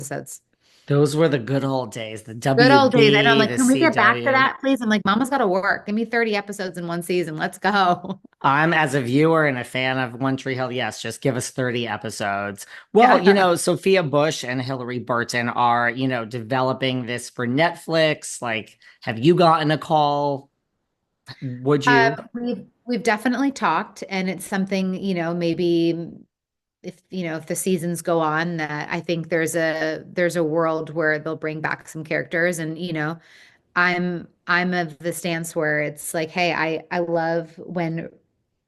episodes. Those were the good old days, the Good old days. And I'm WB, like, the can we get back to CW. that, please? I'm like, Mama's got to work. Give me 30 episodes in one season. Let's go. I'm as a viewer and a fan of One Tree Hill. Yes, just give us 30 episodes. Well, Yeah. Sophia Bush and Hilary Burton are, developing this for Netflix. Like, have you gotten a call? Would you? We've definitely talked, and it's something, maybe if the seasons go on, that I think there's a world where they'll bring back some characters. And I'm of the stance where it's like, hey, I love when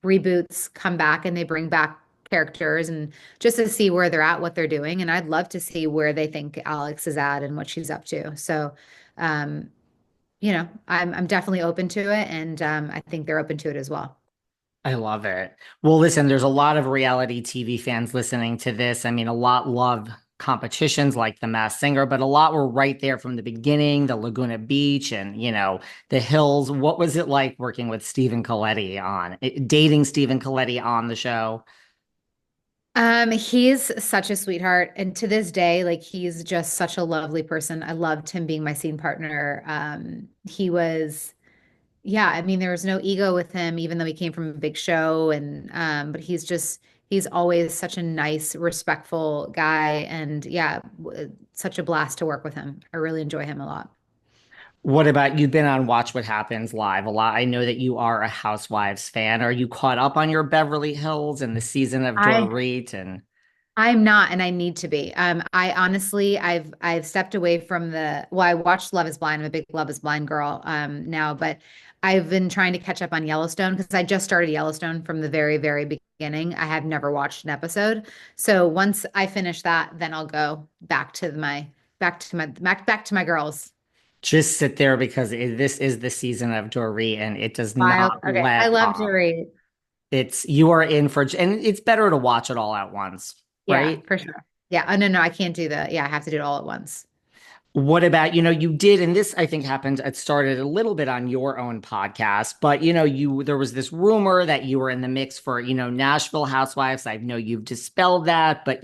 reboots come back and they bring back characters, and just to see where they're at, what they're doing. And I'd love to see where they think Alex is at and what she's up to. So, um, I'm definitely open to it, and I think they're open to it as well. I love it. Well, listen, there's a lot of reality TV fans listening to this. I mean, a lot love competitions like The Masked Singer, but a lot were right there from the beginning, the Laguna Beach and, the hills. What was it like working with Stephen Colletti dating Stephen Colletti on the show? He's such a sweetheart, and to this day, like, he's just such a lovely person. I loved him being my scene partner. He was, yeah, I mean, there was no ego with him, even though he came from a big show, and but he's always such a nice, respectful guy, and yeah, such a blast to work with him. I really enjoy him a lot. What about you've been on Watch What Happens Live a lot. I know that you are a Housewives fan. Are you caught up on your Beverly Hills and the season of I Dorit and I'm not, and I need to be. I honestly, I've stepped away from well, I watched Love is Blind. I'm a big Love is Blind girl now, but I've been trying to catch up on Yellowstone because I just started Yellowstone from the very, very beginning. I have never watched an episode. So once I finish that, then I'll go back to my girls. just sit there because this is the season of Dorit and it does Wild. not Okay. I let love to up. read. It's you are in for, and it's better to watch it all at once, Yeah, right? for sure. Yeah. Oh, no, no, I can't do that. Yeah, I have to do it all at once. What about, you did, and this I think happened, it started a little bit on your own podcast, but there was this rumor that you were in the mix for, Nashville Housewives. I know you've dispelled that, but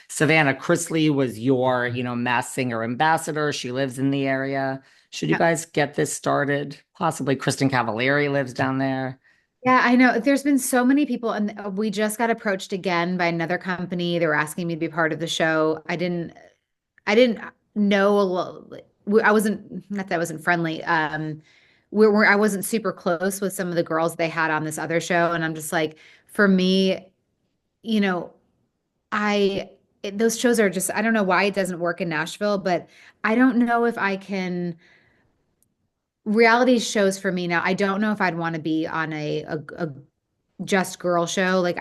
Savannah Chrisley was your, Mass Singer ambassador. She lives in the area. Should you Yeah. guys get this started? Possibly Kristen Cavallari lives down there. Yeah, I know. There's been so many people, and we just got approached again by another company. They were asking me to be part of the show. I didn't know I wasn't, not that I wasn't friendly. I wasn't super close with some of the girls they had on this other show, and I'm just like, for me, you know, those shows are just, I don't know why it doesn't work in Nashville, but I don't know if I can. Reality shows for me now, I don't know if I'd want to be on a just girl show. Like,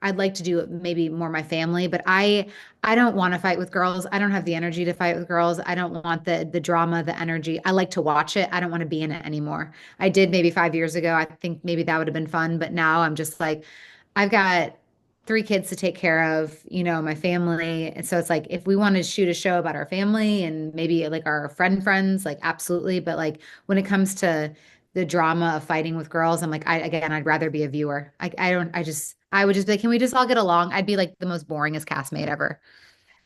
I'd like to do it maybe more my family, but I don't want to fight with girls. I don't have the energy to fight with girls. I don't want the drama, the energy. I like to watch it. I don't want to be in it anymore. I did maybe 5 years ago. I think maybe that would have been fun, but now I'm just like, I've got three kids to take care of, my family. And so it's like, if we want to shoot a show about our family and maybe like our friends, like, absolutely. But like, when it comes to the drama of fighting with girls, I'm like, I'd rather be a viewer. I would just be like, can we just all get along? I'd be like the most boringest castmate ever.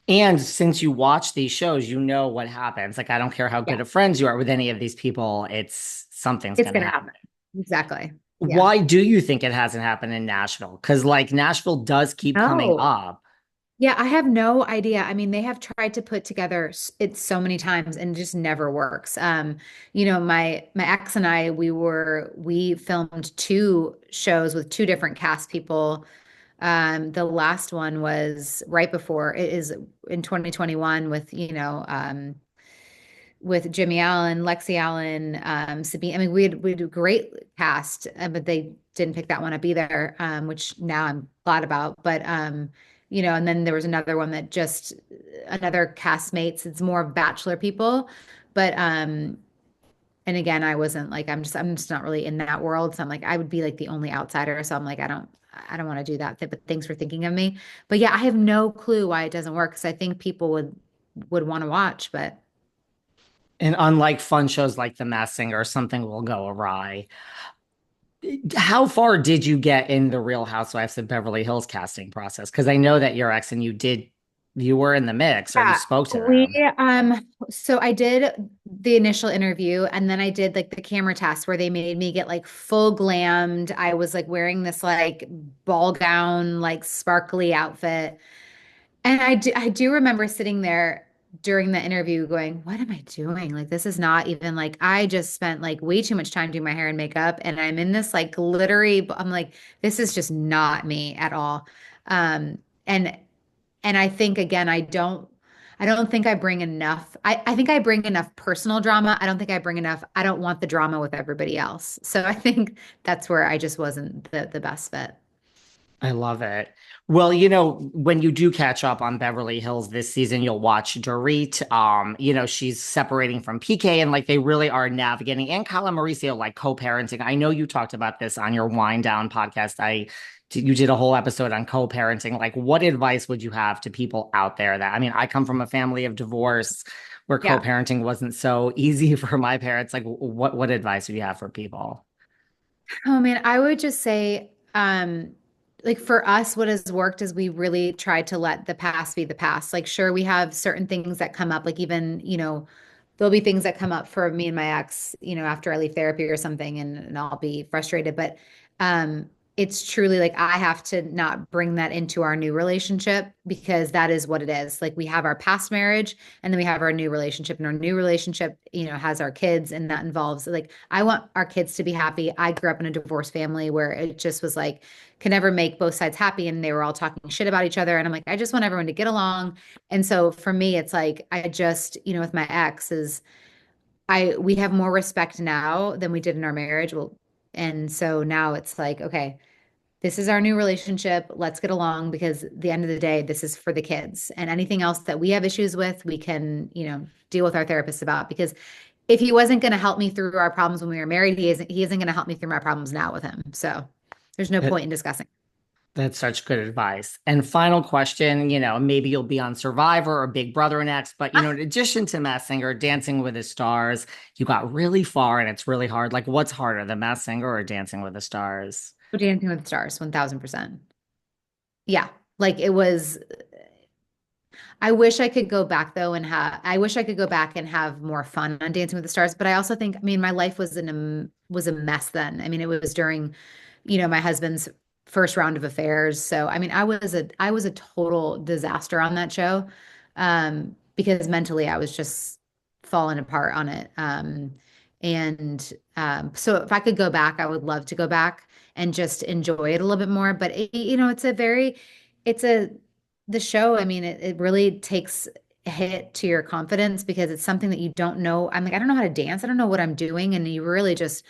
And since you watch these shows, you know what happens. Like, I don't care how Yeah, good of friends you are with any of these people, it's something's it's going to gonna happen. happen. Exactly. Yeah. Why do you think it hasn't happened in Nashville? Because, like, Nashville does keep coming No. up. Yeah, I have no idea. I mean, they have tried to put together it so many times and it just never works. My ex and I, we filmed two shows with two different cast people. The last one was right before, it is in 2021, with Jimmy Allen, Lexi Allen, Sabine. I mean, we had a great cast, but they didn't pick that one up either, which now I'm glad about. But and then there was another one that just another castmates. It's more of bachelor people, but and again, I wasn't like, I'm just not really in that world. So I'm like, I would be like the only outsider. So I'm like, I don't want to do that. But thanks for thinking of me. But yeah, I have no clue why it doesn't work because I think people would want to watch, but. And unlike fun shows like The Masked Singer, something will go awry. How far did you get in the Real Housewives of Beverly Hills casting process? Because I know that your ex and you did. you were in the mix or you Yeah, spoke to we them. so I did the initial interview and then I did like the camera test where they made me get like full glammed. I was like wearing this like ball gown, like sparkly outfit. And I do remember sitting there during the interview going, what am I doing? Like this is not even like I just spent like way too much time doing my hair and makeup and I'm in this like glittery, I'm like, this is just not me at all. Um, and and I think again, I don't think I bring enough. I think I bring enough personal drama. I don't think I bring enough. I don't want the drama with everybody else. So I think that's where I just wasn't the best fit. I love it. Well, when you do catch up on Beverly Hills this season, you'll watch Dorit. She's separating from PK and like they really are navigating and Kyle and Mauricio like co-parenting. I know you talked about this on your Wind Down podcast. You did a whole episode on co-parenting. Like, what advice would you have to people out there that, I mean, I come from a family of divorce where Yeah. co-parenting wasn't so easy for my parents. Like, what advice would you have for people? Oh man, I would just say, like for us, what has worked is we really tried to let the past be the past. Like, sure, we have certain things that come up, like even, there'll be things that come up for me and my ex, after I leave therapy or something, and I'll be frustrated. But it's truly like I have to not bring that into our new relationship because that is what it is. Like we have our past marriage and then we have our new relationship, and our new relationship, has our kids, and that involves like I want our kids to be happy. I grew up in a divorced family where it just was like could never make both sides happy and they were all talking shit about each other. And I'm like, I just want everyone to get along. And so for me, it's like I just, with my ex is we have more respect now than we did in our marriage. Well, and so now it's like, okay, this is our new relationship. Let's get along because at the end of the day, this is for the kids. And anything else that we have issues with, we can, deal with our therapist about. Because if he wasn't going to help me through our problems when we were married, he isn't going to help me through my problems now with him. So there's no point in discussing. That's such good advice. And final question, maybe you'll be on Survivor or Big Brother next, but in addition to Masked Singer, Dancing with the Stars, you got really far and it's really hard. Like what's harder, the Masked Singer or Dancing with the Stars? Dancing with the Stars, 1000%. Yeah. Like it was I wish I could go back though and I wish I could go back and have more fun on Dancing with the Stars, but I also think, I mean, my life was a mess then. I mean, it was during, my husband's first round of affairs. So, I mean, I was a total disaster on that show. Because mentally I was just falling apart on it. So if I could go back, I would love to go back and just enjoy it a little bit more. But it's a the show, I mean, it really takes a hit to your confidence because it's something that you don't know. I'm like, I don't know how to dance. I don't know what I'm doing. And you really just,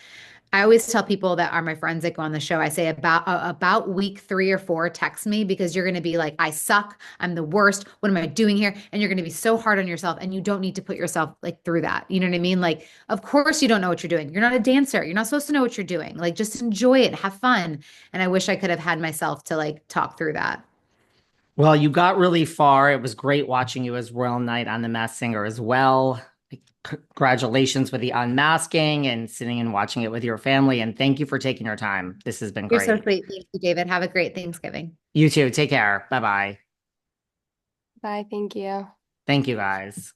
I always tell people that are my friends that go on the show, I say about week 3 or 4, text me because you're going to be like, I suck. I'm the worst. What am I doing here? And you're going to be so hard on yourself and you don't need to put yourself like through that. You know what I mean? Like, of course you don't know what you're doing. You're not a dancer. You're not supposed to know what you're doing. Like, just enjoy it, have fun. And I wish I could have had myself to like talk through that. Well, you got really far. It was great watching you as Royal Knight on The Masked Singer as well. Congratulations with the unmasking and sitting and watching it with your family. And thank you for taking your time. This has been You're so great. sweet. Thank you, David. Have a great Thanksgiving. You too. Take care. Bye bye. Bye, thank you. Thank you guys.